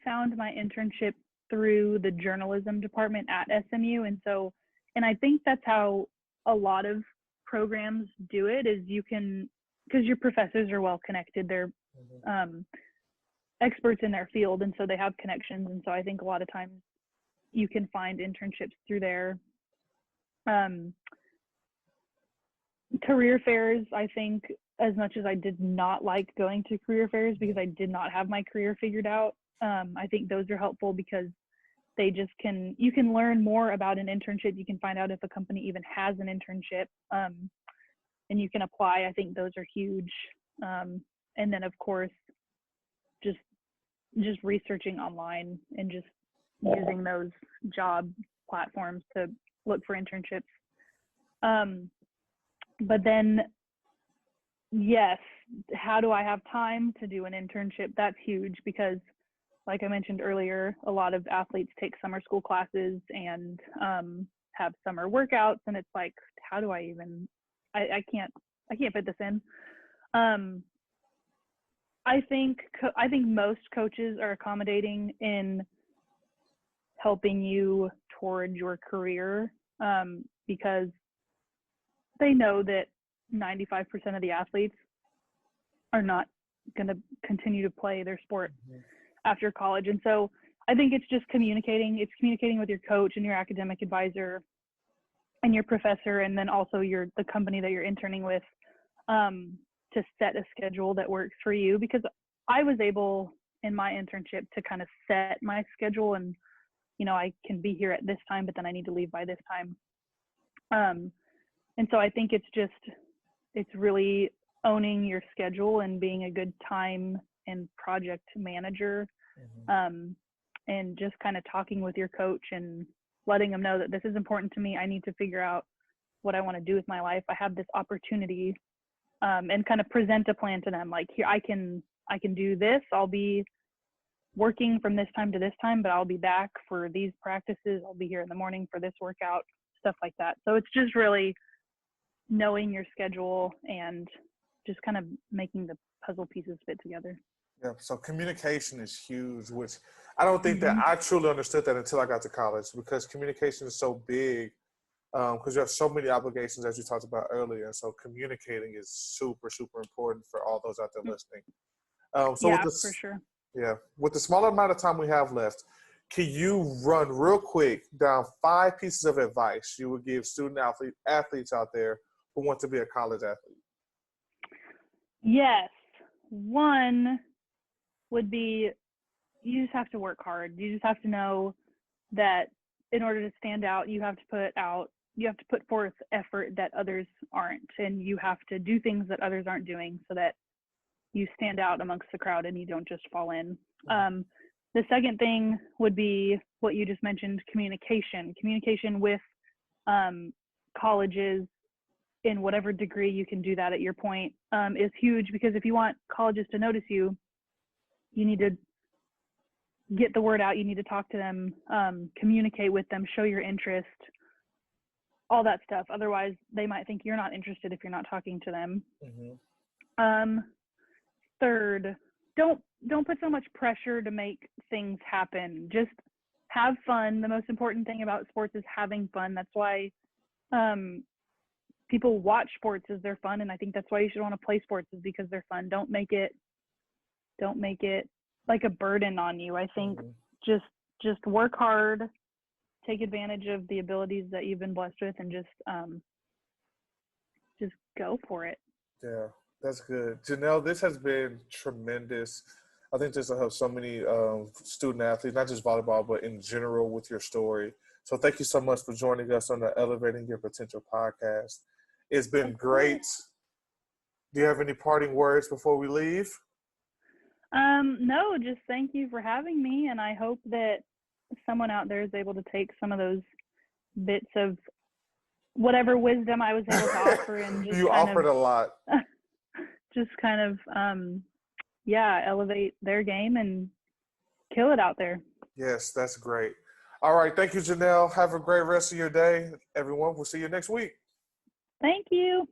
found my internship through the journalism department at SMU. And I think that's how a lot of programs do it, is you can, because your professors are well connected, they're experts in their field, and so they have connections. And so I think a lot of times you can find internships through there. Career fairs, I think, as much as I did not like going to career fairs because I did not have my career figured out, I think those are helpful, because you can learn more about an internship. You can find out if a company even has an internship, and you can apply. I think those are huge. And then of course, just researching online and just using those job platforms to look for internships. But then, yes, how do I have time to do an internship? That's huge, because like I mentioned earlier, a lot of athletes take summer school classes and have summer workouts, and it's like, how do I even, I can't fit this in. I think most coaches are accommodating in helping you toward your career, because they know that 95% of the athletes are not going to continue to play their sport after college. And so I think it's just communicating. It's communicating with your coach and your academic advisor and your professor, and then also the company that you're interning with, to set a schedule that works for you. Because I was able in my internship to kind of set my schedule, and I can be here at this time, but then I need to leave by this time. And so I think it's really owning your schedule and being a good time and project manager, and just kind of talking with your coach and letting them know that this is important to me. I need to figure out what I want to do with my life. I have this opportunity, and kind of present a plan to them. Like, here, I can do this. I'll be working from this time to this time, but I'll be back for these practices. I'll be here in the morning for this workout, stuff like that. So it's just really knowing your schedule and just kind of making the puzzle pieces fit together. Yeah, so communication is huge, which I don't think that I truly understood that until I got to college, because communication is so big, because you have so many obligations, as you talked about earlier. So communicating is super, super important for all those out there listening. For sure. Yeah, with the smaller amount of time we have left, can you run real quick down 5 pieces of advice you would give student athletes out there who want to be a college athlete? Yes. One would be you just have to work hard. You just have to know that in order to stand out, you have to put forth effort that others aren't, and you have to do things that others aren't doing so that you stand out amongst the crowd and you don't just fall in. The second thing would be what you just mentioned, communication with colleges in whatever degree you can do that at your point is huge, because if you want colleges to notice you, you need to get the word out. You need to talk to them, communicate with them, show your interest, all that stuff. Otherwise, they might think you're not interested if you're not talking to them. Third, don't put so much pressure to make things happen. Just have fun. The most important thing about sports is having fun. That's why people watch sports, is they're fun, and I think that's why you should want to play sports, is because they're fun. Don't make it like a burden on you. I think just work hard, take advantage of the abilities that you've been blessed with, and just go for it. Yeah, that's good. Janelle, this has been tremendous. I think this will help so many student athletes, not just volleyball, but in general with your story. So thank you so much for joining us on the Elevating Your Potential podcast. It's been great. Do you have any parting words before we leave? No, just thank you for having me, and I hope that someone out there is able to take some of those bits of whatever wisdom I was able to offer and just you offered a lot. Just kind of elevate their game and kill it out there. Yes, that's great. All right, thank you, Janelle. Have a great rest of your day, everyone. We'll see you next week. Thank you.